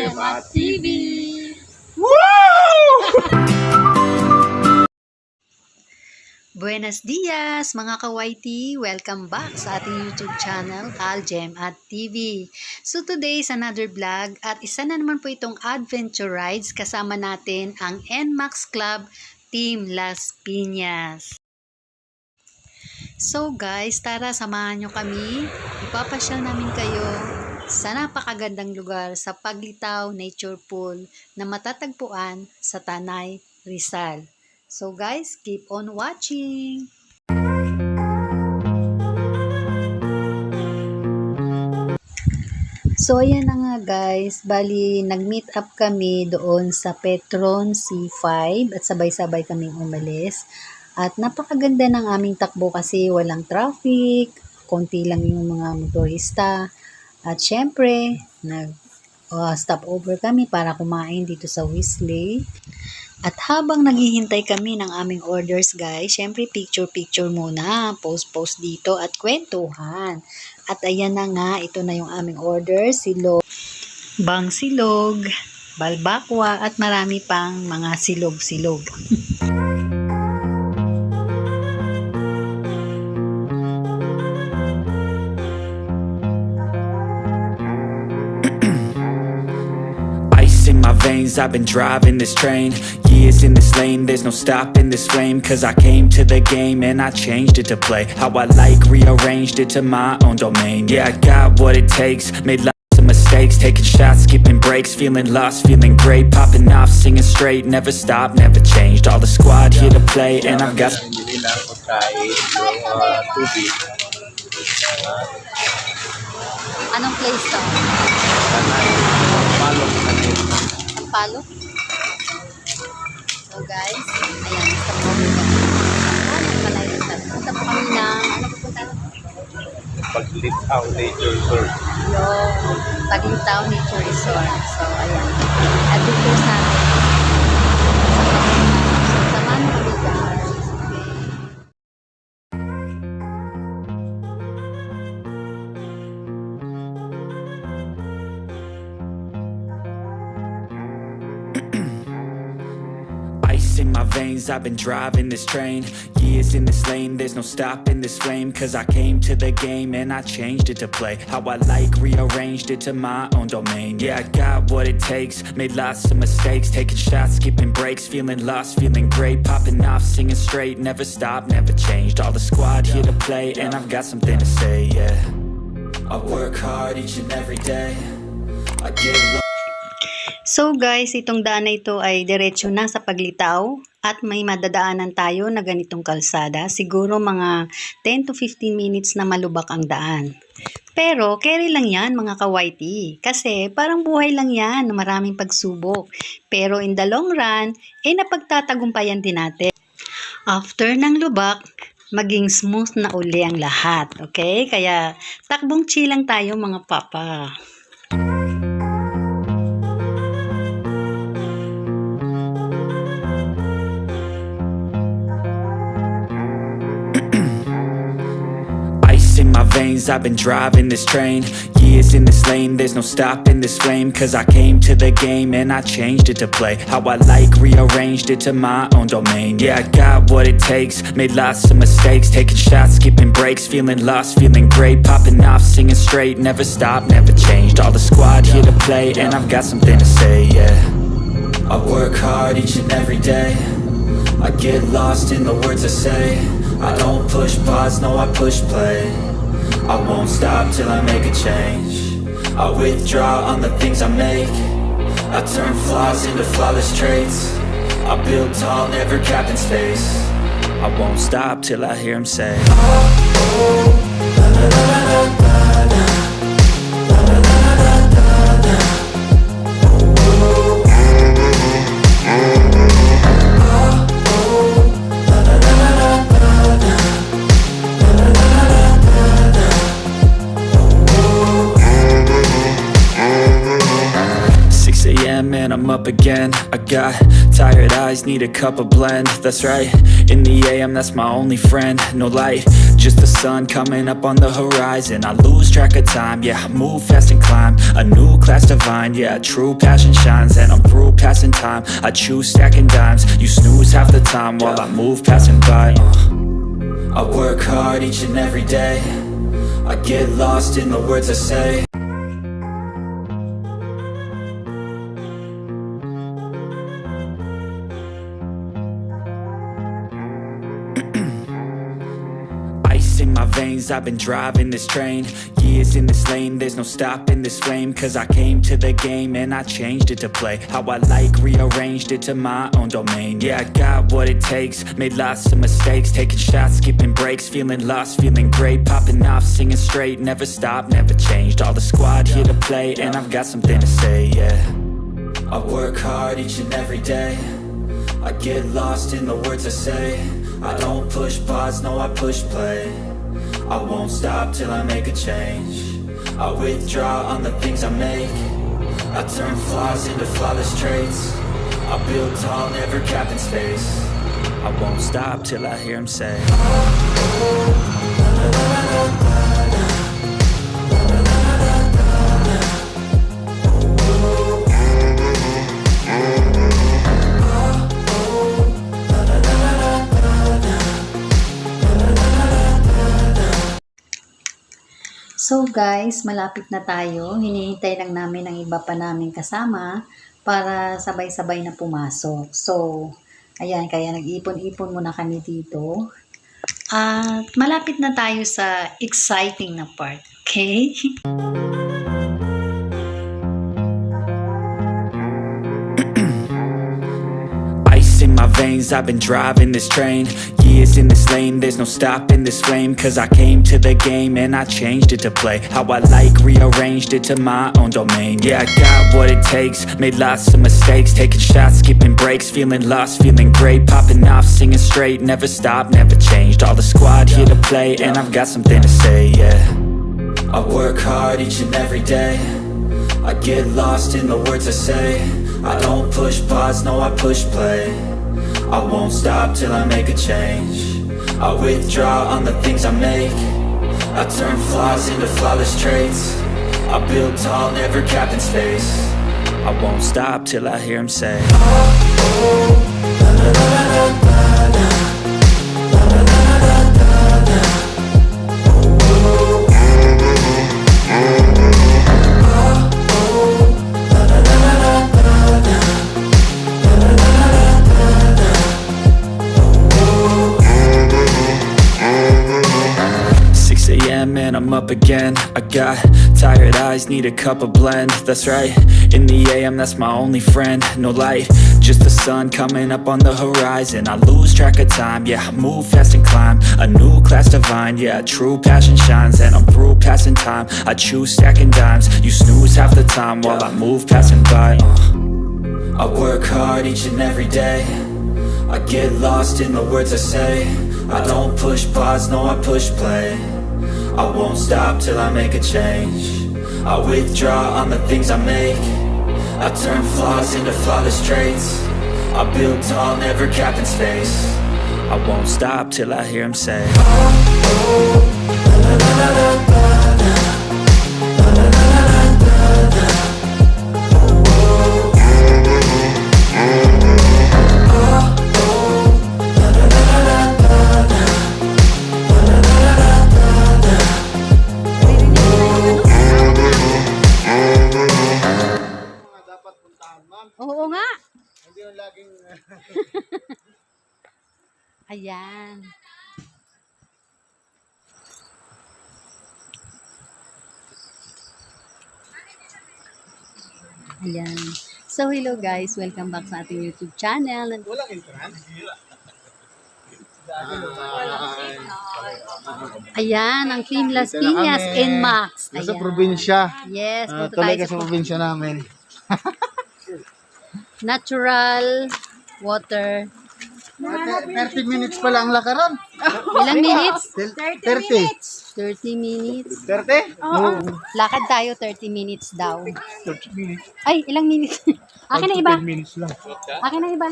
ALGEM at TV! Buenos dias mga ka-YT! Welcome back sa ating YouTube channel, ALGEM at TV. So today is another vlog at isa na naman po itong adventure rides kasama natin ang NMAX Club Team Las Piñas. So guys, tara samahan nyo kami. Ipapasyal namin kayo sa napakagandang lugar sa Paglitaw Nature Pool na matatagpuan sa Tanay, Rizal. So guys, keep on watching! So ayan na nga guys, bali nag-meet up kami doon sa Petron C5 at sabay-sabay kaming umalis. At napakaganda ng aming takbo kasi walang traffic, konti lang yung mga motorista. At syempre, nag-stop over kami para kumain dito sa Whistler. At habang naghihintay kami ng aming orders guys, syempre picture-picture muna, post-post dito at kwentuhan. At ayan na nga, ito na yung aming order, silog, bangsilog, balbakwa at marami pang mga silog-silog. In my veins, I've been driving this train. Years in this lane, there's no stopping this flame. Cause I came to the game and I changed it to play how I like, rearranged it to my own domain. Yeah, I got what it takes, made lots of mistakes, taking shots, skipping breaks, feeling lost, feeling great, popping off, singing straight, never stopped, never changed. All the squad here to play and I've got Anong place to? Ang palo? So guys, ayan, stop over kami. Malayo sa punta po kami ng, ano pupunta? Paglitaw Nature Resort. Yung Paglitaw Nature Resort. So ayan, adventure sa atin. So samahan mo kami guys. in my veins, I've been driving this train. Years in this lane, there's no stopping this flame. Cause I came to the game and I changed it to play how I like, rearranged it to my own domain. Yeah, I got what it takes, made lots of mistakes, taking shots, skipping breaks, feeling lost, feeling great, popping off, singing straight, never stopped, never changed. All the squad here to play and I've got something to say, yeah. I work hard each and every day. I get lost. So guys, itong daan na ito ay diretso na sa Paglitaw at may madadaanan tayo na ganitong kalsada. Siguro mga 10 to 15 minutes na malubak ang daan. Pero carry lang yan mga ka-YT kasi parang buhay lang yan, maraming pagsubok. Pero in the long run, napagtatagumpayan din natin. After ng lubak, maging smooth na uli ang lahat. Okay? Kaya takbong chill lang tayo mga papa. In my veins, I've been driving this train. Years in this lane, there's no stopping this flame. Cause I came to the game and I changed it to play how I like, rearranged it to my own domain. Yeah, I got what it takes, made lots of mistakes, taking shots, skipping breaks, feeling lost, feeling great, popping off, singing straight, never stopped, never changed. All the squad here to play and I've got something to say, yeah. I work hard each and every day. I get lost in the words I say. I don't push pause, no I push play. I won't stop till I make a change. I withdraw on the things I make. I turn flaws into flawless traits. I build tall, never capped in space. I won't stop till I hear him say, oh, oh, la la la la la la. La la la la la la. Oh, oh. 6 a.m. and I'm up again. I got tired eyes, need a cup of blend. That's right, in the AM, that's my only friend. No light, just the sun coming up on the horizon. I lose track of time, yeah, I move fast and climb a new class divine, yeah, true passion shines. And I'm through passing time, I choose stacking dimes. You snooze half the time while I move passing by. I work hard each and every day, I get lost in the words I say. Ice in my veins, I've been driving this train. Years in this lane, there's no stopping this flame. Cause I came to the game and I changed it to play how I like, rearranged it to my own domain. Yeah, I got what it takes, made lots of mistakes, taking shots, skipping breaks, feeling lost, feeling great, popping off, singing straight, never stopped, never changed. All the squad here to play and I've got something to say, yeah. I work hard each and every day, I get lost in the words I say. I don't push pause, no I push play. I won't stop till I make a change. I withdraw on the things I make. I turn flaws into flawless traits. I build tall, never capped in space. I won't stop till I hear him say, So guys, malapit na tayo. Hinihintay lang namin ang iba pa namin kasama para sabay-sabay na pumasok. So, ayan, kaya nag-ipon-ipon muna kami dito. At malapit na tayo sa exciting na part. Okay? Ice in my veins, I've been driving this train. Years in this lane, there's no stopping this flame. Cause I came to the game and I changed it to play how I like, rearranged it to my own domain. Yeah, I got what it takes, made lots of mistakes, taking shots, skipping breaks, feeling lost, feeling great, popping off, singing straight, never stopped, never changed. All the squad here to play and I've got something to say, yeah. I work hard each and every day, I get lost in the words I say. I don't push pause, no I push play. I won't stop till I make a change. I withdraw on the things I make. I turn flaws into flawless traits. I build tall, never capped in space. I won't stop till I hear him say, and I'm up again. I got tired eyes, need a cup of blend. That's right, in the AM, that's my only friend. No light, just the sun coming up on the horizon. I lose track of time, yeah, I move fast and climb a new class divine, yeah, true passion shines. And I'm through passing time, I choose stacking dimes. You snooze half the time while I move passing by. I work hard each and every day, I get lost in the words I say. I don't push pause, no I push play. I won't stop till I make a change. I withdraw on the things I make. I turn flaws into flawless traits. I build tall, never capped in space. I won't stop till I hear him say, Oo nga. Hindi yung laging... Ayan. Ayan. So, hello guys. Welcome back sa ating YouTube channel. Walang entrance? Ayan, ang Team Las Piñas, NMAX. Nasa Ayan. probinsya. Yes, punta Tuloy tayo ka sa probinsya namin. natural water. 30 minutes pala ang lakaran. Ilang minutes? 30. 30 minutes. 30? Oo. Lakad tayo 30 minutes daw. 30 minutes. Ay, ilang minutes? Akin na iba. 10 minutes lang. Akin na iba.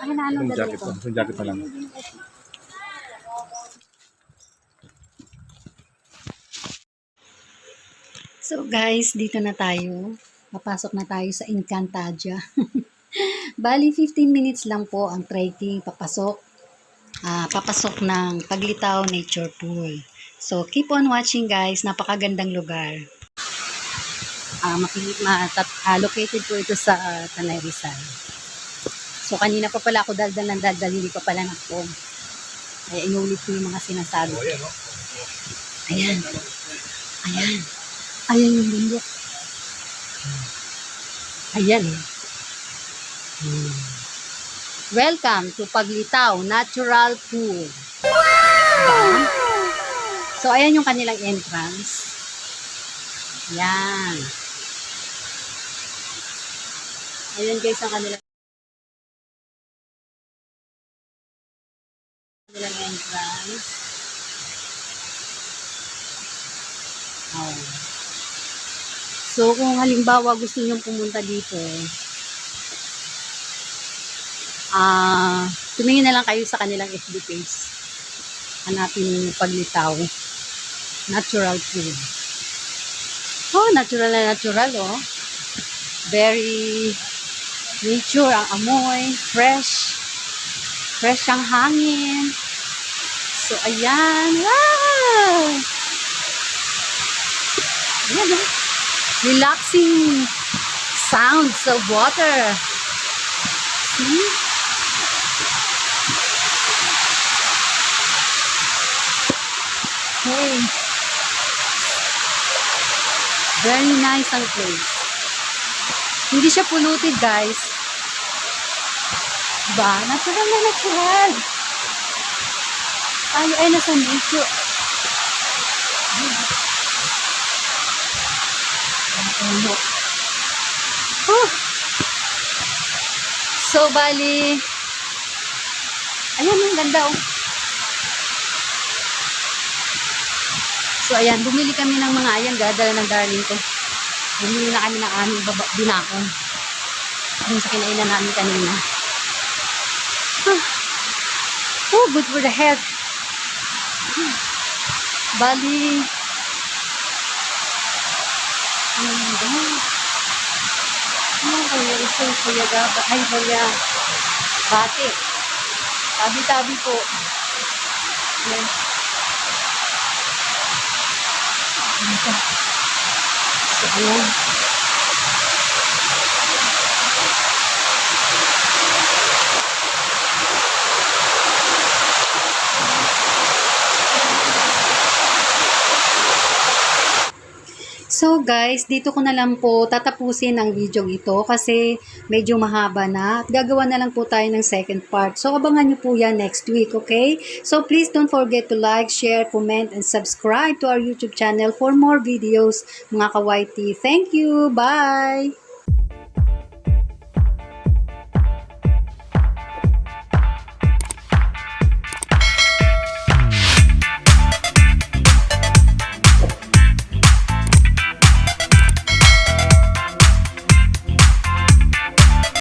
Akin na anong dali ko. Yung jacket pa lang. So guys, dito na tayo. Papasok na tayo sa Encantadia. Bali, 15 minutes lang po ang trekking papasok. Papasok ng Paglitaw Nature Pool. So, keep on watching guys. Napakagandang lugar. Located po ito sa Tanay, Rizal. So, kanina pa pala ako daldal, hindi pa pala nakpo. Kaya inulit ko yung mga sinasabi. Ayan. Ayan. Ayan yung bundok. Ayan. Welcome to Paglitaw Natural Pool. Wow! So, ayan yung kanilang entrance. Ayan. Ayan guys ang kanilang entrance. Oh. So, kung halimbawa gusto nyo pumunta dito, tumingin na lang kayo sa kanilang FB page. Hanapin yung Paglitaw Natural Pool. Oh, natural na natural, oh. Very nature ang amoy, fresh. Fresh ang hangin. So, ayan. Wow! Ayan, oh. Relaxing sounds of water. See? Hey. Very nice ang place. Hindi siya polluted, guys. Diba? Natural na natural. Tayo ay nasa nature. So, bali, ayan, ang ganda, oh. So, ayan, bumili kami ng mga, ayan, dadala ng darling ko. Bumili na kami ng aming binakon. Yung sa kinainan namin kanina. Oh, good for the head. Bali, kaya ito, kaya dapat, ay, kaya, bati. Tabi-tabi po. Ayan. So, ayan. So guys, dito ko na lang po tatapusin ang video ito kasi medyo mahaba na. Gagawa na lang po tayo ng second part. So abangan nyo po yan next week, okay? So please don't forget to like, share, comment, and subscribe to our YouTube channel for more videos, mga ka-YT. Thank you! Bye!